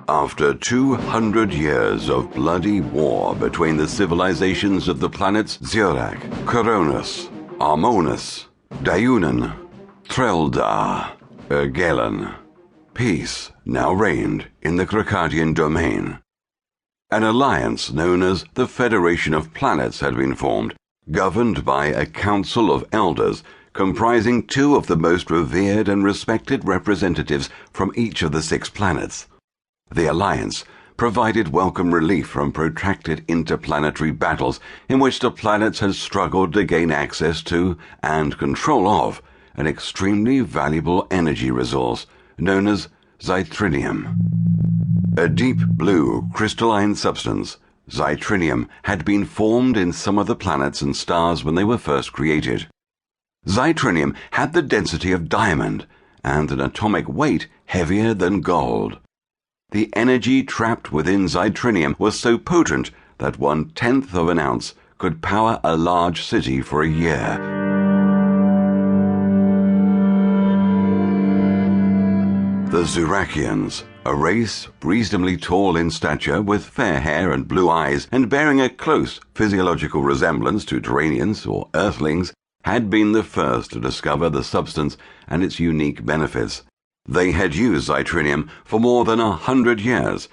After 200 years of bloody war between the civilizations of the planets Tzurac, Coronis, Armonis, Dayunan, Treldar, Ergelan, peace now reigned in the Krikadian domain. An alliance known as the Federation of Planets had been formed, governed by a council of elders comprising two of the most revered and respected representatives from each of the 6 planets. The alliance provided welcome relief from protracted interplanetary battles in which the planets had struggled to gain access to and control of an extremely valuable energy resource known as Xytrinium. A deep blue crystalline substance, Xytrinium had been formed in some of the planets and stars when they were first created. Xytrinium had the density of diamond and an atomic weight heavier than gold. The energy trapped within Xytrinium was so potent that 1/10 of an ounce could power a large city for a year. The Tzuracians, a race reasonably tall in stature with fair hair and blue eyes and bearing a close physiological resemblance to Terranians or Earthlings, had been the first to discover the substance and its unique benefits. They had used Xytrinium for more than 100 years.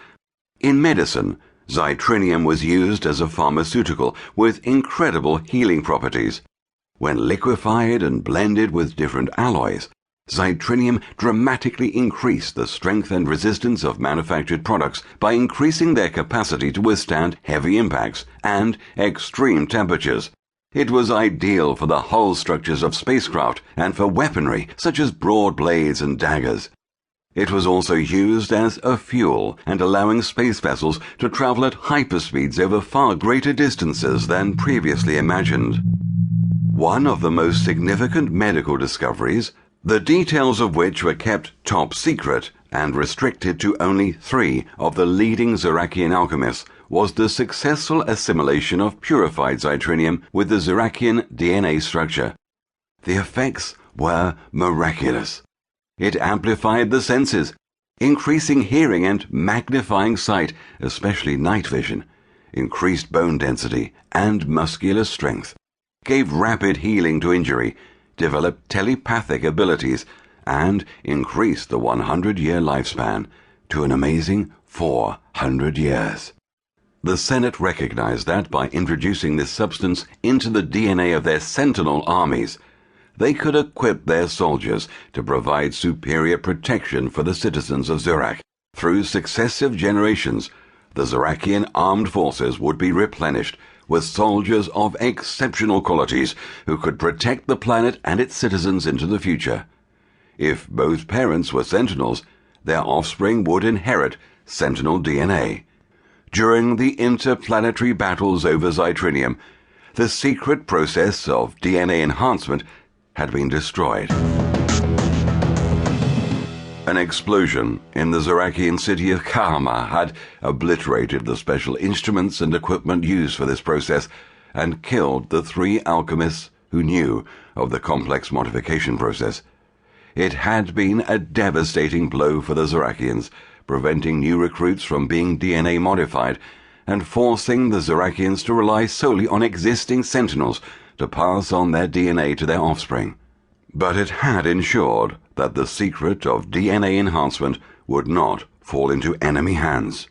In medicine, Xytrinium was used as a pharmaceutical with incredible healing properties. When liquefied and blended with different alloys, Xytrinium dramatically increased the strength and resistance of manufactured products by increasing their capacity to withstand heavy impacts and extreme temperatures. It was ideal for the hull structures of spacecraft and for weaponry such as broad blades and daggers. It was also used as a fuel and allowing space vessels to travel at hyperspeeds over far greater distances than previously imagined. One of the most significant medical discoveries, the details of which were kept top secret and restricted to only 3 of the leading Tzuracian alchemists, was the successful assimilation of purified Xytrinium with the Tzuracian DNA structure. The effects were miraculous. It amplified the senses, increasing hearing and magnifying sight, especially night vision, increased bone density and muscular strength, gave rapid healing to injury, developed telepathic abilities, and increased the 100-year lifespan to an amazing 400 years. The Senate recognized that by introducing this substance into the DNA of their Sentinel armies, they could equip their soldiers to provide superior protection for the citizens of Tzurac. Through successive generations, the Tzuracian armed forces would be replenished with soldiers of exceptional qualities who could protect the planet and its citizens into the future. If both parents were Sentinels, their offspring would inherit Sentinel DNA. During the interplanetary battles over Xytrinium, the secret process of DNA enhancement had been destroyed. An explosion in the Tzuracian city of Karma had obliterated the special instruments and equipment used for this process and killed the 3 alchemists who knew of the complex modification process. It had been a devastating blow for the Tzuracians, preventing new recruits from being DNA modified and forcing the Tzuracians to rely solely on existing Sentinels to pass on their DNA to their offspring. But it had ensured that the secret of DNA enhancement would not fall into enemy hands.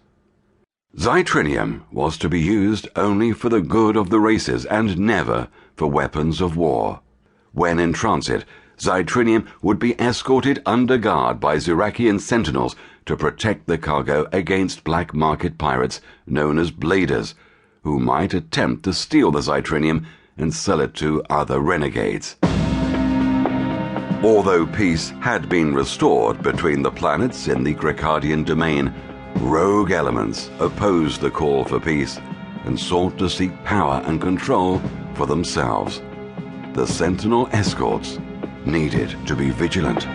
Xytrinium was to be used only for the good of the races and never for weapons of war. When in transit, Xytrinium would be escorted under guard by Tzuracian Sentinels to protect the cargo against black market pirates known as bladers, who might attempt to steal the Xytrinium and sell it to other renegades. Although peace had been restored between the planets in the Krikadian domain, rogue elements opposed the call for peace and sought to seek power and control for themselves. The Sentinel escorts needed to be vigilant.